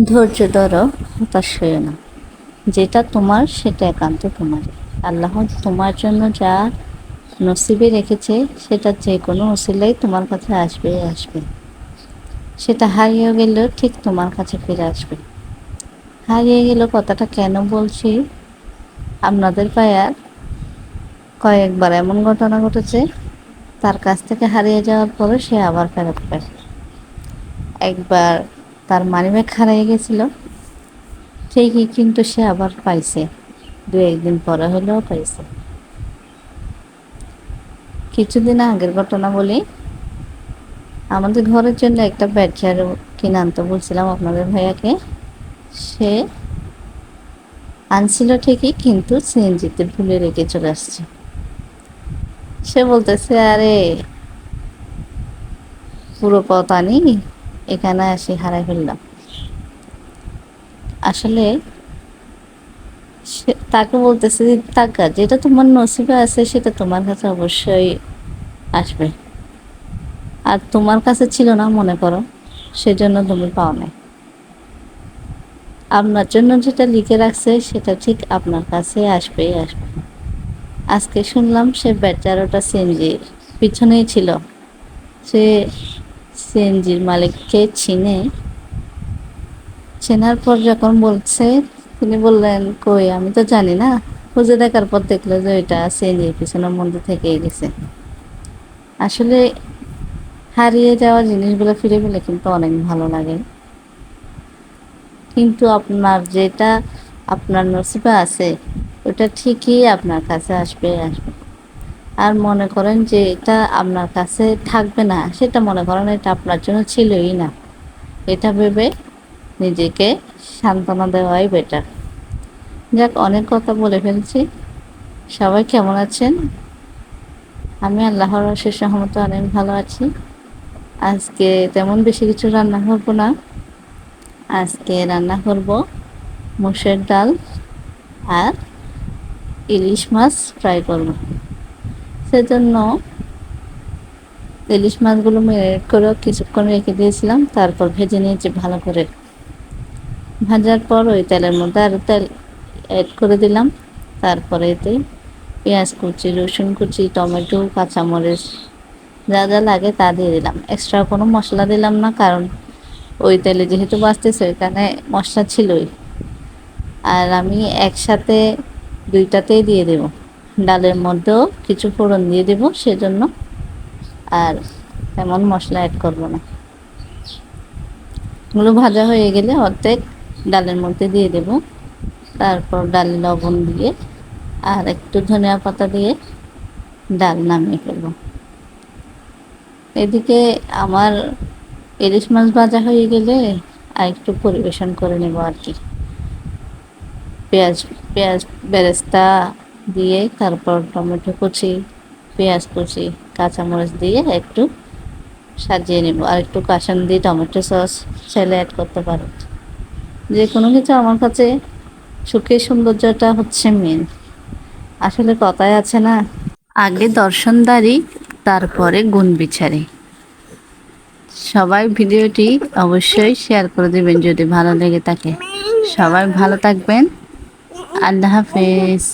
ধৈর্য ধরো, হতাশ হইও না। যেটা তোমার সেটা একান্ত তোমার। আল্লাহ তোমার জন্য যা নসিবে রেখেছে সেটা যে কোনো ওসিলাই তোমার কাছে আসবেই আসবে। সেটা হারিয়ে গেলেও ঠিক তোমার কাছে ফিরে আসবে। হারিয়ে গেল কথাটা কেন বলছি, আপনাদের পায়ার কয়েকবার এমন ঘটনা ঘটেছে, তার কাছ থেকে হারিয়ে যাওয়ার পরে সে আবার ফেরত পায়। একবার তার মানিব্যাগ হারিয়ে গেছিল, ঠিকই, কিন্তু সে আবার পাইছে, দু একদিন পরে হলেও পাইছে। কিছুদিন আগের ঘটনা বলি। আমাদের ঘরের জন্য একটা ব্যাটজার কিনে আনতে বলছিলাম আপনাদের ভাইয়াকে। সে আনছিল ঠিকই, কিন্তু সিএনজিতে ভুলে রেখে চলে আসছে। সে বলতেছে, আরে পুরো পথ আনি, এখানে আসি হারাই ফেললাম। আসলে তাকে বলতেছে যে টাকা যেটা তোমার নসিবে আছে সেটা তোমার কাছে অবশ্যই আসবে। আর তোমার কাছে ছিল না মনে করো, সেজন্য তুমি পাও নাই। আপনার জন্য যেটা লিখে রাখছে সেটা ঠিক আপনার কাছে আসবেই আসবে। আজকে শুনলাম সে বেচারাটা সিএনজির পিছনেই ছিল। সে সিএনজির মালিককে চেনার পর যখন বলছে, তিনি বললেন, কই আমি তো জানি না। খুঁজে দেখার পর দেখলো যে ওইটা সিএনজির পিছনের মধ্যে থেকেই গেছে। আসলে হারিয়ে যাওয়া জিনিসগুলো ফিরে পেলে কিন্তু অনেক ভালো লাগে। কিন্তু আপনার যেটা আপনার নসিবে আছে ওটা ঠিকই আপনার কাছে আসবে আসবে। আর মনে করেন যে এটা আপনার কাছে থাকবে না, সেটা মনে করেন এটা আপনার জন্য ছিলই না, এটা ভেবে নিজেকে সান্ত্বনা দেওয়াই বেটার। যাক, অনেক কথা বলে ফেলছি। সবাই কেমন আছেন? আমি আল্লাহর অশেষ রহমতে অনেক ভালো আছি। আজকে তেমন বেশি কিছু রান্না করবো না। আজকে রান্না করব মুসের ডাল আর ইলিশ মাছ ফ্রাই করব। সেজন্য ইলিশ মাছগুলো ম্যারিনেট করে কিছুক্ষণ রেখে দিয়েছিলাম, তারপর ভেজে নিয়েছি ভালো করে। ভাজার পর ওই তেলের মধ্যে আরও তেল অ্যাড করে দিলাম। তারপরে এতে পেঁয়াজ কুচি, রসুন কুচি, টমেটো, কাঁচামরিচ যা যা লাগে তা দিয়ে দিলাম। এক্সট্রা কোনো মশলা দিলাম না, কারণ ওই তেলে যেহেতু বাঁচতেছে ওইখানে মশলা ছিলই। আর আমি একসাথে দুইটাতেই দিয়ে দেব। ডালের মধ্যেও কিছু ফোড়ন দিয়ে দেব, সেজন্য আর তেমন মশলা অ্যাড করব না। এগুলো ভাজা হয়ে গেলে অর্ধেক ডালের মধ্যে দিয়ে দেব। তারপর ডালে লবণ দিয়ে আর একটু ধনিয়া পাতা দিয়ে ডাল নামিয়ে ফেলব। এদিকে আমার ইলিশ মাছ ভাজা হয়ে গেলে আর একটু পরিবেশন করে নেব আর কি। পেঁয়াজ পেঁয়াজ বেরেস্তা দিয়ে, তারপর টমেটো কুচি, পেঁয়াজ কুচি, কাঁচামরিচ দিয়ে একটু সাজিয়ে নেব। আর একটু কাসুন্দি টমেটো সস চাইলে অ্যাড করতে পারো। যে কোনো কিছু আমার কাছে সুখের সৌন্দর্যটা হচ্ছে মেন। আসলে কথায় আছে না, আগে দর্শনদারি, তারপরে গুণ বিচারি। সবাই ভিডিওটি অবশ্যই শেয়ার করে দেবেন যদি ভালো লেগে থাকে। সবাই ভালো থাকবেন। আল্লাহ হাফেজ।